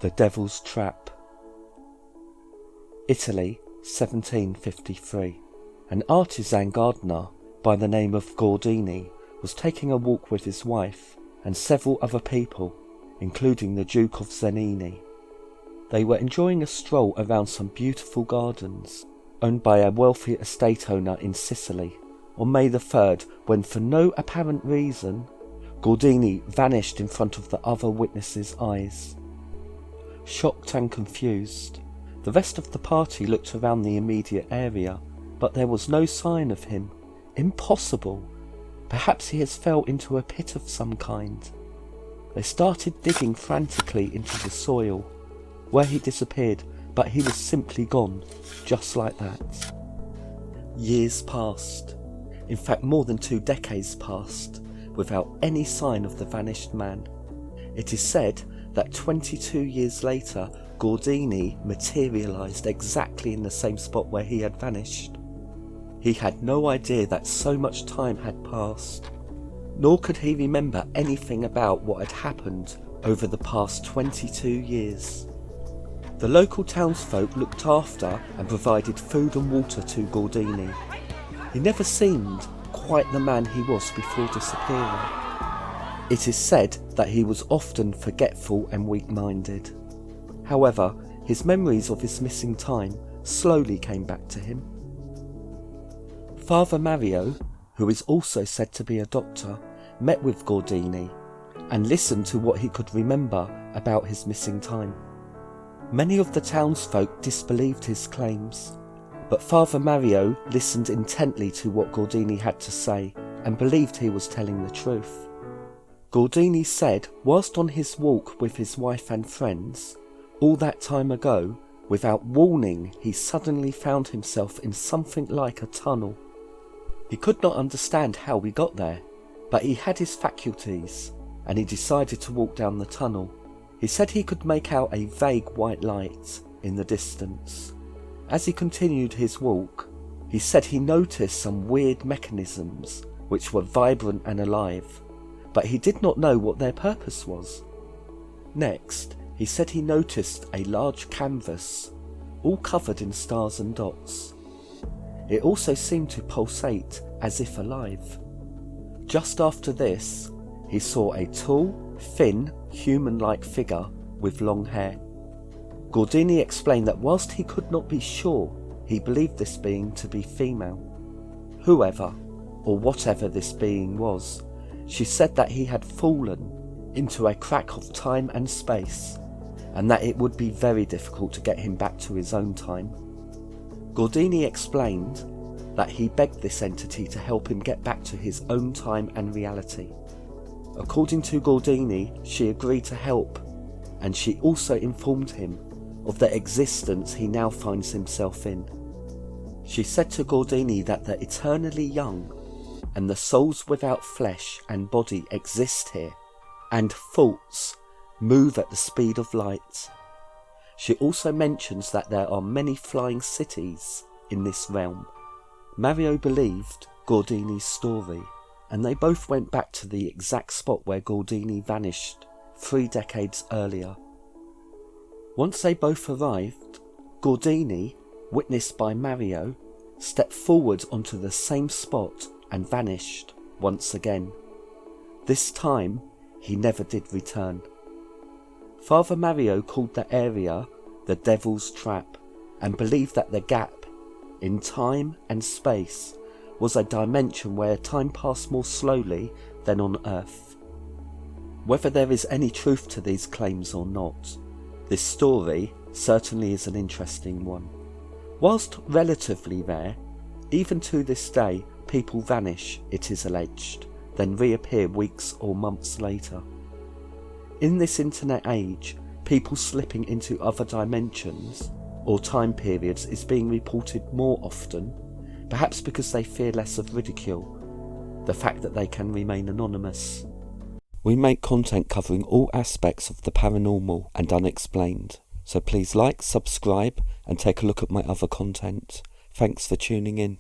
The Devil's Trap. Italy, 1753. An artisan gardener by the name of Gordini was taking a walk with his wife and several other people, including the Duke of Zenini. They were enjoying a stroll around some beautiful gardens owned by a wealthy estate owner in Sicily on May the 3rd, when for no apparent reason, Gordini vanished in front of the other witnesses' eyes. Shocked and confused, the rest of the party looked around the immediate area, but there was no sign of him. Impossible! Perhaps he has fell into a pit of some kind. They started digging frantically into the soil, where he disappeared, but he was simply gone, just like that. Years passed. In fact, more than 2 decades passed, without any sign of the vanished man. It is said that 22 years later, Gordini materialised exactly in the same spot where he had vanished. He had no idea that so much time had passed, nor could he remember anything about what had happened over the past 22 years. The local townsfolk looked after and provided food and water to Gordini. He never seemed quite the man he was before disappearing. It is said that he was often forgetful and weak-minded. However, his memories of his missing time slowly came back to him. Father Mario, who is also said to be a doctor, met with Gordini and listened to what he could remember about his missing time. Many of the townsfolk disbelieved his claims, but Father Mario listened intently to what Gordini had to say and believed he was telling the truth. Gordini said whilst on his walk with his wife and friends, all that time ago, without warning, he suddenly found himself in something like a tunnel. He could not understand how he got there, but he had his faculties, and he decided to walk down the tunnel. He said he could make out a vague white light in the distance. As he continued his walk, he said he noticed some weird mechanisms which were vibrant and alive, but he did not know what their purpose was. Next, he said he noticed a large canvas, all covered in stars and dots. It also seemed to pulsate as if alive. Just after this, he saw a tall, thin, human-like figure with long hair. Gordini explained that whilst he could not be sure, he believed this being to be female. Whoever, or whatever this being was, she said that he had fallen into a crack of time and space, and that it would be very difficult to get him back to his own time. Gordini explained that he begged this entity to help him get back to his own time and reality. According to Gordini, she agreed to help, and she also informed him of the existence he now finds himself in. She said to Gordini that the eternally young and the souls without flesh and body exist here, and thoughts move at the speed of light. She also mentions that there are many flying cities in this realm. Mario believed Gordini's story, and they both went back to the exact spot where Gordini vanished 3 decades earlier. Once they both arrived, Gordini, witnessed by Mario, stepped forward onto the same spot and vanished once again. This time, he never did return. Father Mario called the area the Devil's Trap and believed that the gap in time and space was a dimension where time passed more slowly than on Earth. Whether there is any truth to these claims or not, this story certainly is an interesting one. Whilst relatively rare, even to this day people vanish, it is alleged, then reappear weeks or months later. In this internet age, people slipping into other dimensions or time periods is being reported more often, perhaps because they fear less of ridicule, the fact that they can remain anonymous. We make content covering all aspects of the paranormal and unexplained, so please like, subscribe and take a look at my other content. Thanks for tuning in.